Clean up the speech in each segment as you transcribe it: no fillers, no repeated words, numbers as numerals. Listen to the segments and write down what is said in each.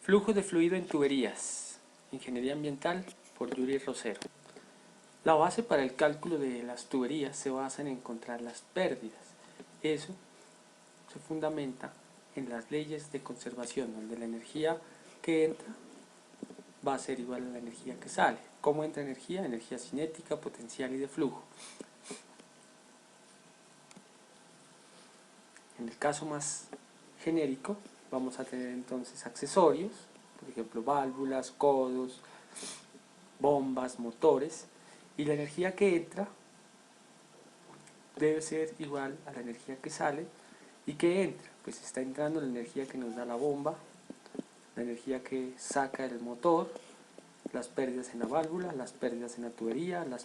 Flujo de fluido en tuberías. Ingeniería ambiental por Yuri Rosero. La base para el cálculo de las tuberías se basa en encontrar las pérdidas. Eso se fundamenta en las leyes de conservación, donde la energía que entra va a ser igual a la energía que sale. ¿Cómo entra energía? Energía cinética, potencial y de flujo. En el caso más genérico, vamos a tener entonces accesorios, por ejemplo válvulas, codos, bombas, motores, y la energía que entra debe ser igual a la energía que sale. ¿Y qué entra? Pues está entrando la energía que nos da la bomba, la energía que saca el motor, las pérdidas en la válvula, las pérdidas en la tubería, las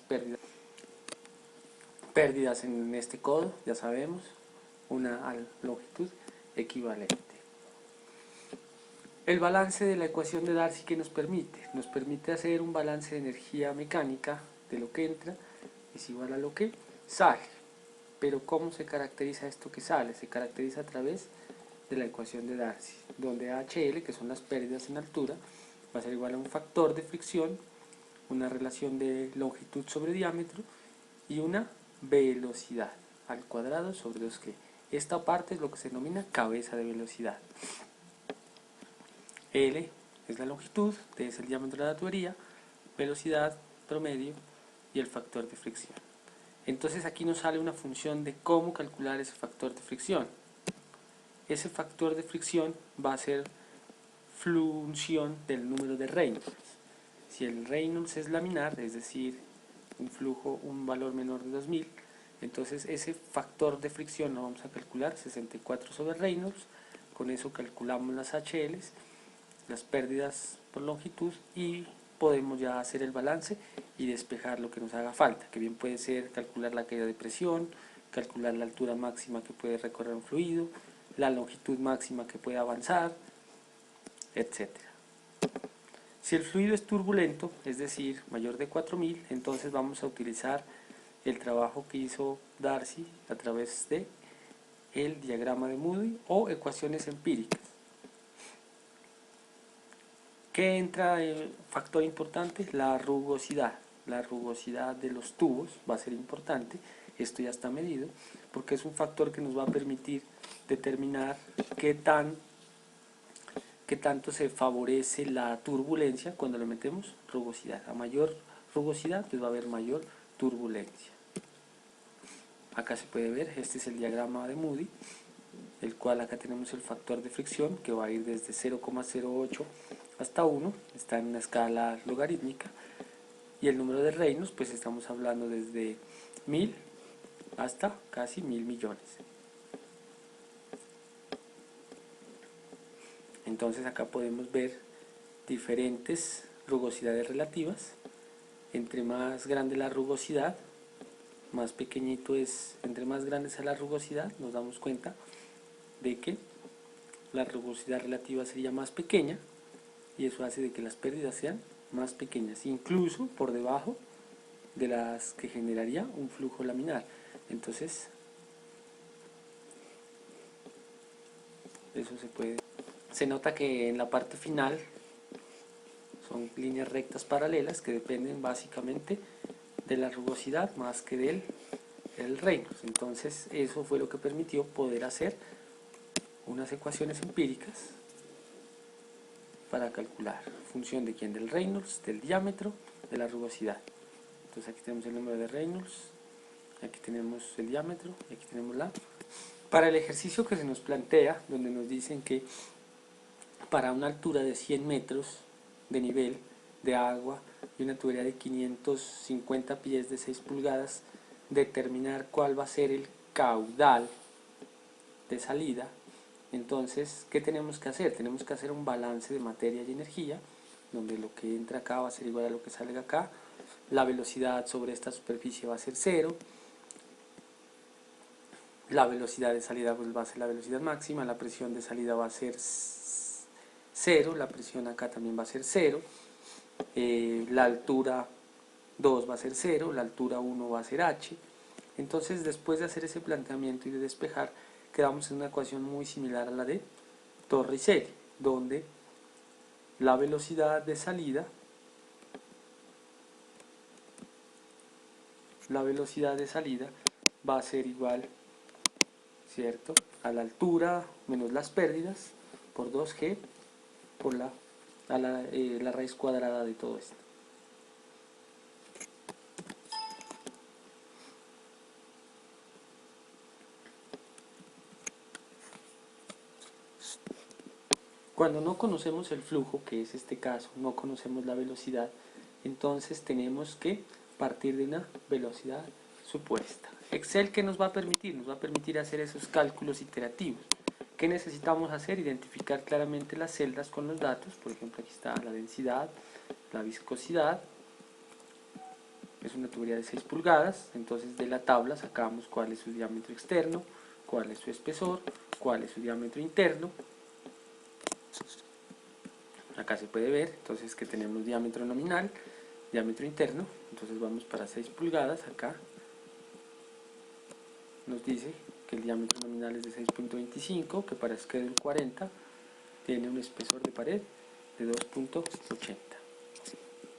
pérdidas en este codo, ya sabemos, una longitud equivalente. El balance de la ecuación de Darcy, ¿qué nos permite? Nos permite hacer un balance de energía mecánica de lo que entra es igual a lo que sale. Pero ¿cómo se caracteriza esto que sale? Se caracteriza a través de la ecuación de Darcy, donde HL, que son las pérdidas en altura, va a ser igual a un factor de fricción, una relación de longitud sobre diámetro y una velocidad al cuadrado sobre 2G. Esta parte es lo que se denomina cabeza de velocidad. L es la longitud, T es el diámetro de la tubería, velocidad, promedio y el factor de fricción. Entonces aquí nos sale una función de cómo calcular ese factor de fricción. Ese factor de fricción va a ser función del número de Reynolds. Si el Reynolds es laminar, es decir, un valor menor de 2000, entonces ese factor de fricción lo vamos a calcular, 64 sobre Reynolds. Con eso calculamos las HLs, las pérdidas por longitud, y podemos ya hacer el balance y despejar lo que nos haga falta, que bien puede ser calcular la caída de presión, calcular la altura máxima que puede recorrer un fluido, la longitud máxima que puede avanzar, etc. Si el fluido es turbulento, es decir, mayor de 4000, entonces vamos a utilizar el trabajo que hizo Darcy a través de el diagrama de Moody o ecuaciones empíricas. ¿Qué entra? Factor importante, la rugosidad. La rugosidad de los tubos va a ser importante. Esto ya está medido porque es un factor que nos va a permitir determinar qué tanto se favorece la turbulencia cuando le metemos rugosidad. A mayor rugosidad pues va a haber mayor turbulencia. Acá se puede ver, este es el diagrama de Moody, el cual acá tenemos el factor de fricción que va a ir desde 0,08 hasta 1, está en una escala logarítmica, y el número de Reynolds pues estamos hablando desde 1000 hasta casi 1000 millones. Entonces acá podemos ver diferentes rugosidades relativas. Entre más grande la rugosidad, más pequeñito es. Entre más grande sea la rugosidad, nos damos cuenta de que la rugosidad relativa sería más pequeña, y eso hace de que las pérdidas sean más pequeñas, incluso por debajo de las que generaría un flujo laminar. Entonces eso se nota que en la parte final son líneas rectas paralelas que dependen básicamente de la rugosidad más que del Reynolds. Entonces eso fue lo que permitió poder hacer unas ecuaciones empíricas para calcular función de quién, del Reynolds, del diámetro, de la rugosidad. Entonces aquí tenemos el número de Reynolds, aquí tenemos el diámetro y aquí tenemos la. Para el ejercicio que se nos plantea, donde nos dicen que para una altura de 100 metros de nivel de agua y una tubería de 550 pies de 6 pulgadas, determinar cuál va a ser el caudal de salida. Entonces, ¿qué tenemos que hacer? Tenemos que hacer un balance de materia y energía, donde lo que entra acá va a ser igual a lo que sale acá, la velocidad sobre esta superficie va a ser 0, la velocidad de salida pues va a ser la velocidad máxima, la presión de salida va a ser 0, la presión acá también va a ser 0, la altura 2 va a ser 0, la altura 1 va a ser h. Entonces, después de hacer ese planteamiento y de despejar, quedamos en una ecuación muy similar a la de Torricelli, donde la velocidad de salida, va a ser igual, ¿cierto?, a la altura menos las pérdidas por 2g por la raíz cuadrada de todo esto. Cuando no conocemos el flujo, que es este caso, no conocemos la velocidad, entonces tenemos que partir de una velocidad supuesta. Excel, ¿qué nos va a permitir? Nos va a permitir hacer esos cálculos iterativos. ¿Qué necesitamos hacer? Identificar claramente las celdas con los datos. Por ejemplo, aquí está la densidad, la viscosidad. Es una tubería de 6 pulgadas, entonces de la tabla sacamos cuál es su diámetro externo, cuál es su espesor, cuál es su diámetro interno. Acá se puede ver, entonces, que tenemos diámetro nominal, diámetro interno. Entonces vamos para 6 pulgadas, acá nos dice que el diámetro nominal es de 6.25, que para Schedule 40 tiene un espesor de pared de 2.80.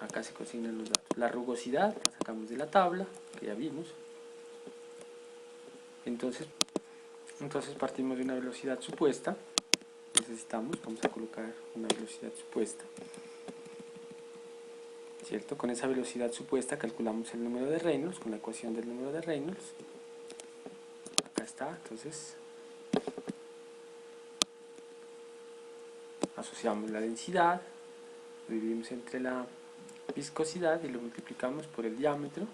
Acá se consignan los datos. La rugosidad la sacamos de la tabla, que ya vimos. Entonces partimos de una velocidad supuesta. Vamos a colocar una velocidad supuesta, ¿cierto? Con esa velocidad supuesta calculamos el número de Reynolds, con la ecuación del número de Reynolds. Acá está, entonces asociamos la densidad, lo dividimos entre la viscosidad y lo multiplicamos por el diámetro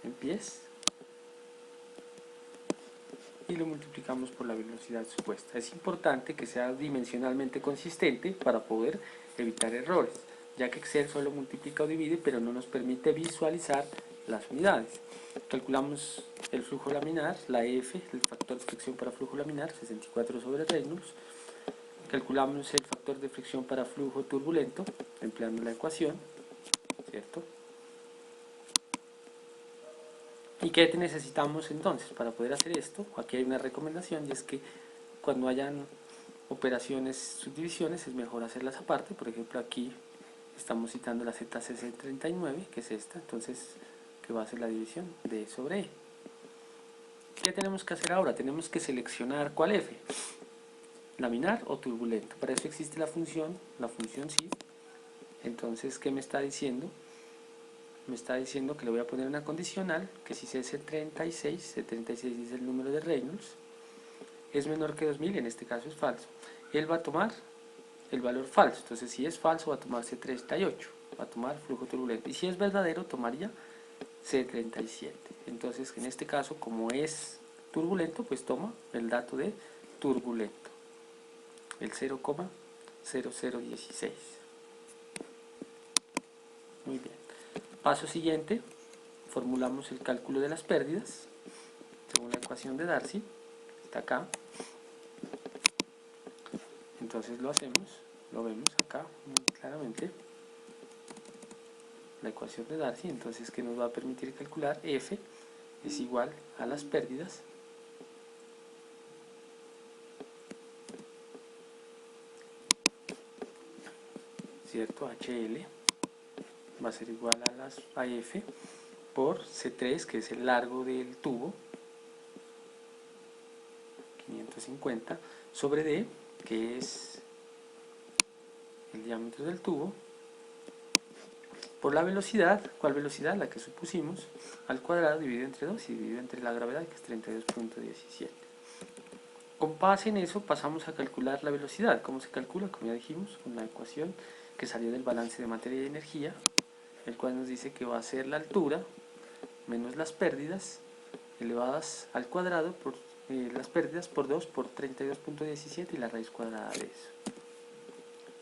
en pies y lo multiplicamos por la velocidad supuesta. Es importante que sea dimensionalmente consistente para poder evitar errores, ya que Excel solo multiplica o divide, pero no nos permite visualizar las unidades. Calculamos el flujo laminar, la F, el factor de fricción para flujo laminar, 64 sobre Reynolds. Calculamos el factor de fricción para flujo turbulento, empleando la ecuación, ¿cierto? ¿Y qué necesitamos entonces para poder hacer esto? Aquí hay una recomendación, y es que cuando hayan operaciones, subdivisiones, es mejor hacerlas aparte. Por ejemplo, aquí estamos citando la ZCC39, que es esta, entonces, que va a ser la división de E sobre E. ¿Qué tenemos que hacer ahora? Tenemos que seleccionar cuál F, laminar o turbulento. Para eso existe la función sí. Entonces, ¿qué me está diciendo? Me está diciendo que le voy a poner una condicional, que si C36, C36 dice el número de Reynolds, es menor que 2000, en este caso es falso, él va a tomar el valor falso. Entonces, si es falso, va a tomar C38, va a tomar flujo turbulento, y si es verdadero, tomaría C37. Entonces, en este caso, como es turbulento, pues toma el dato de turbulento, el 0,0016. Muy bien. Paso siguiente, formulamos el cálculo de las pérdidas según la ecuación de Darcy, está acá. Entonces lo vemos acá muy claramente, la ecuación de Darcy. Entonces, que nos va a permitir calcular F es igual a las pérdidas ¿cierto? HL va a ser igual a F por C3, que es el largo del tubo, 550, sobre D, que es el diámetro del tubo, por la velocidad. ¿Cuál velocidad? La que supusimos, al cuadrado dividido entre 2 y dividido entre la gravedad, que es 32.17. Con base en eso pasamos a calcular la velocidad. ¿Cómo se calcula? Como ya dijimos, con la ecuación que salió del balance de materia y energía, el cual nos dice que va a ser la altura menos las pérdidas elevadas al cuadrado por las pérdidas por 2 por 32.17 y la raíz cuadrada de eso.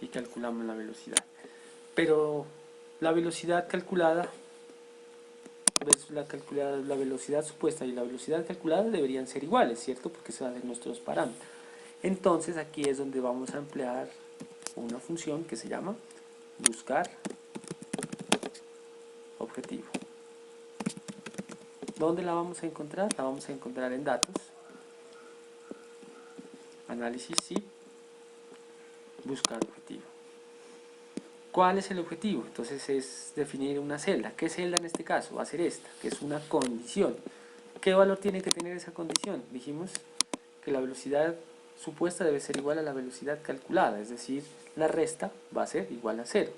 Y calculamos la velocidad. Pero la velocidad calculada versus la velocidad supuesta y la velocidad calculada deberían ser iguales, ¿cierto? Porque se van de nuestros parámetros. Entonces aquí es donde vamos a emplear una función que se llama buscar objetivo. ¿Dónde la vamos a encontrar? La vamos a encontrar en datos, análisis y buscar objetivo. ¿Cuál es el objetivo? Entonces es definir una celda. ¿Qué celda en este caso? Va a ser esta, que es una condición. ¿Qué valor tiene que tener esa condición? Dijimos que la velocidad supuesta debe ser igual a la velocidad calculada, es decir, la resta va a ser igual a 0.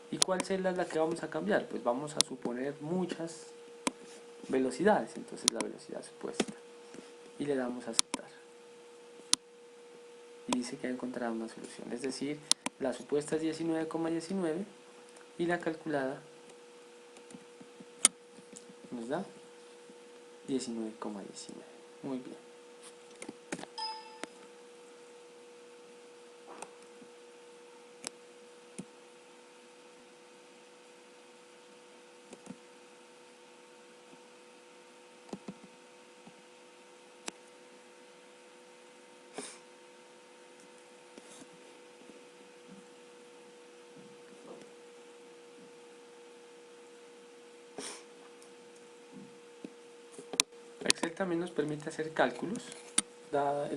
¿Y cuál celda es la que vamos a cambiar? Pues vamos a suponer muchas velocidades, entonces la velocidad supuesta. Y le damos a aceptar. Y dice que ha encontrado una solución, es decir, la supuesta es 19,19 y la calculada nos da 19,19. Muy bien. Excel también nos permite hacer cálculos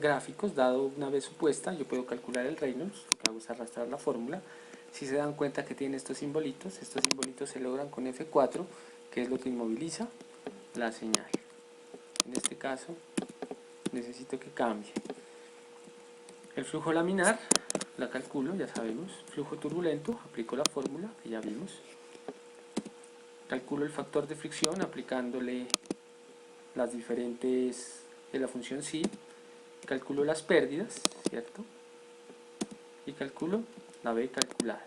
gráficos, dado una vez supuesta. Yo puedo calcular el Reynolds, lo que hago es arrastrar la fórmula. Si se dan cuenta que tiene estos simbolitos se logran con F4, que es lo que inmoviliza la señal. En este caso necesito que cambie. El flujo laminar, la calculo, ya sabemos. Flujo turbulento, aplico la fórmula que ya vimos. Calculo el factor de fricción aplicándole las diferentes de la función psi. Calculo las pérdidas, ¿cierto? Y calculo la B calculada.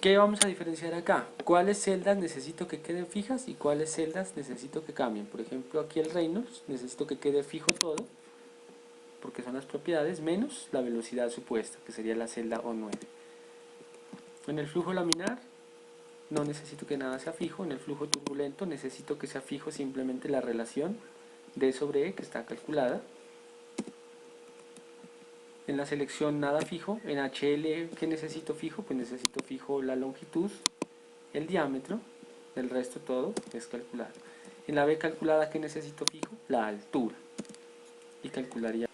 ¿Qué vamos a diferenciar acá? ¿Cuáles celdas necesito que queden fijas y cuáles celdas necesito que cambien? Por ejemplo, aquí el Reynolds necesito que quede fijo todo, porque son las propiedades, menos la velocidad supuesta, que sería la celda O9. En el flujo laminar no necesito que nada sea fijo. En el flujo turbulento necesito que sea fijo simplemente la relación D sobre E, que está calculada. En la selección nada fijo. En HL, ¿qué necesito fijo? Pues necesito fijo la longitud, el diámetro, el resto todo es calculado. En la B calculada, ¿qué necesito fijo? La altura. Y calcularía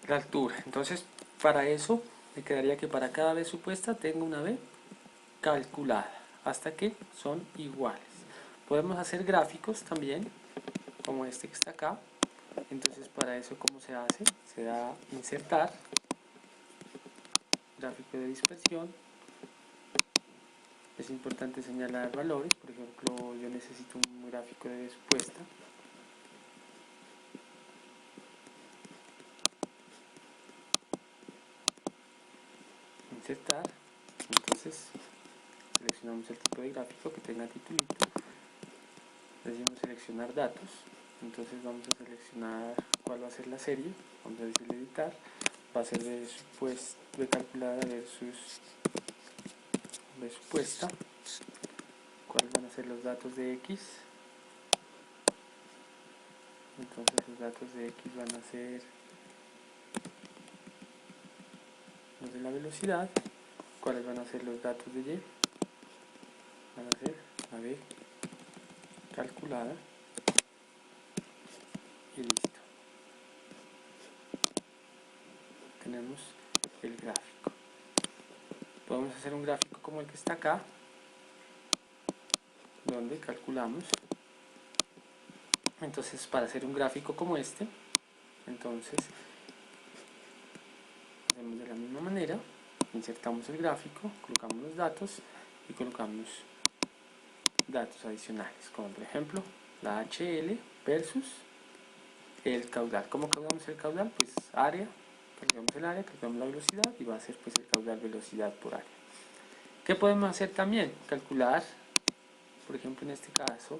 la altura. Entonces, para eso me quedaría que para cada B supuesta tengo una B calculada, hasta que son iguales. Podemos hacer gráficos también, como este que está acá. Entonces, para eso, ¿cómo se hace? Se da insertar, gráfico de dispersión. Es importante señalar valores. Por ejemplo, yo necesito un gráfico de supuesta. Insertar. Entonces, seleccionamos el tipo de gráfico que tenga titulito. Decimos seleccionar datos. Entonces vamos a seleccionar cuál va a ser la serie. Vamos a decirle editar. Va a ser de calculada versus B supuesta. ¿Cuáles van a ser los datos de X? Entonces los datos de X van a ser los de la velocidad. ¿Cuáles van a ser los datos de Y? Van a ser la B calculada. Y listo. Tenemos el gráfico. Podemos hacer un gráfico como el que está acá, donde calculamos. Entonces, para hacer un gráfico como este, entonces hacemos de la misma manera, insertamos el gráfico, colocamos los datos y colocamos datos adicionales, como por ejemplo la HL versus el caudal. ¿Cómo calculamos el caudal? Pues área, calculamos el área, calculamos la velocidad y va a ser pues el caudal velocidad por área. ¿Qué podemos hacer también? Calcular, por ejemplo en este caso,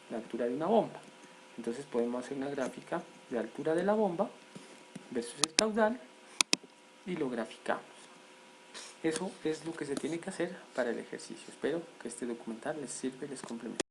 la altura de una bomba. Entonces podemos hacer una gráfica de altura de la bomba versus el caudal y lo graficamos. Eso es lo que se tiene que hacer para el ejercicio. Espero que este documental les sirva y les complemente.